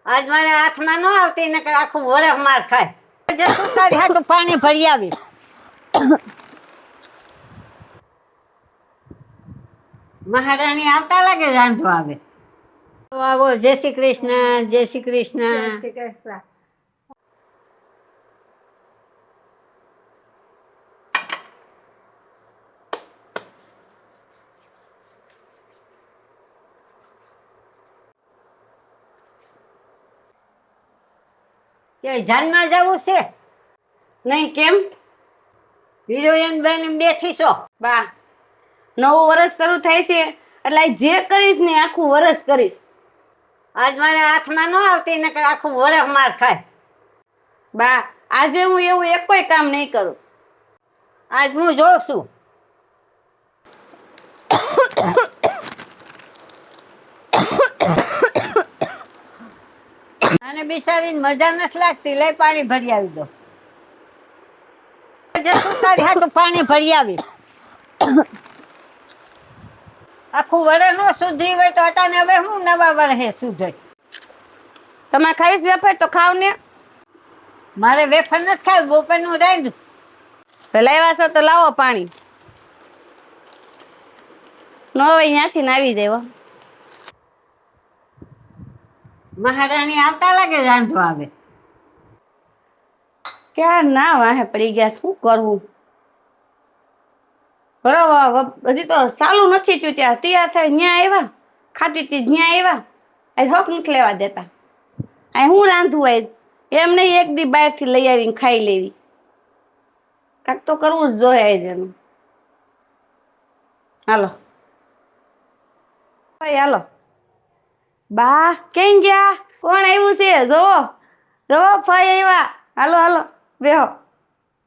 આજ મારે હાથમાં ન આવતી ને આખું વરસ માર ખાય. જતું તારી હાટું પાણી ભરી આવી. મહારાણી આવતા લાગે રાંધવા આવે. આવો જય શ્રી કૃષ્ણ, જય શ્રી કૃષ્ણ. ક્યાંય જાનમાં જવું છે? નહીં, કેમ? હિરોઈન બની બેઠી છો? બા, નવું વર્ષ શરૂ થાય છે એટલે જે કરીશ ને આખું વર્ષ કરીશ. આજ મારે હાથમાં ન આવતી ને આખું વરસ માર ખાય. બા, આજે હું એવું એકોય કામ નહીં કરું. આજ હું જોઉં છું. અને બિચારીને મજા નથી લાગતી. લઈ પાણી ભરી આવી દો. જતું તારી હાટું પાણી ભરી આવી. આખું વરસ નો સુધરી હોય તો અટાને હવે હું નવા વરસે સુધરે. તમારે ખાવીશ વેફર તો ખાવ ને. મારે વેફર નથી ખાવી, બપોરનું રાંધ. લાવ્યા છો તો લાવો પાણી. ન હવે અહીંયાથી ને આવી જાય. મહારાણી આવતા લાગે રાંધવા આવે. ક્યાં ના વાહે પડી ગયા, શું કરવું? બરાબર, હજી તો ચાલુ નથી થયું ત્યાં તૈયાર થાય ન્યા આવ્યા, ખાતી હતી ન્યા આવ્યા. આ હક નથી લેવા દેતા. આ હું રાંધવું આજ? એમ નહીં એક દી બહારથી લઈ આવીને ખાઈ લેવી. કાંઈક તો કરવું જ જોઈએ આજ એનું. હાલો ભાઈ, હાલો. બા કેમ ગયા? કોણ આવ્યું છે? જોવો જોવો, ફઈ આવ્યા. હાલો હાલો, બેહો.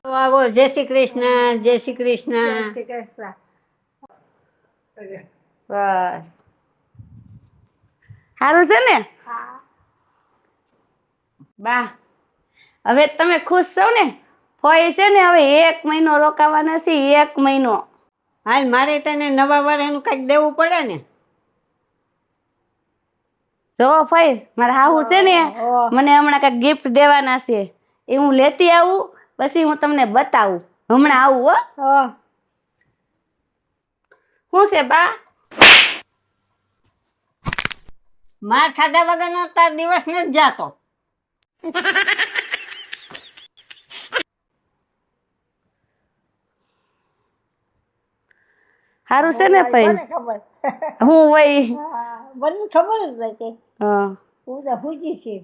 આવો જય શ્રી કૃષ્ણ, જય શ્રી કૃષ્ણ. બસ સારું છે ને? બા, હવે તમે ખુશ છો ને? ફઈ છે ને હવે 1 મહિનો રોકાવાના છે. 1 મહિનો. હાલ મારે તને નવા વર્ષનું કંઈક દેવું પડે ને. જો ફઈ, મારા હાહુ છે ને મને હમણાં કંઈક ગિફ્ટ દેવાના છે. એ હું લેતી આવું, પછી હું તમને બતાવું. હમણાં આવું. હો શું છે બા? માર ખાધા વગરનો તાર દિવસ નથી જાતો. સારું છે ને ફઈ? હું વઈ મને ખબર જ નથી. હા, હું તો પૂછી છે.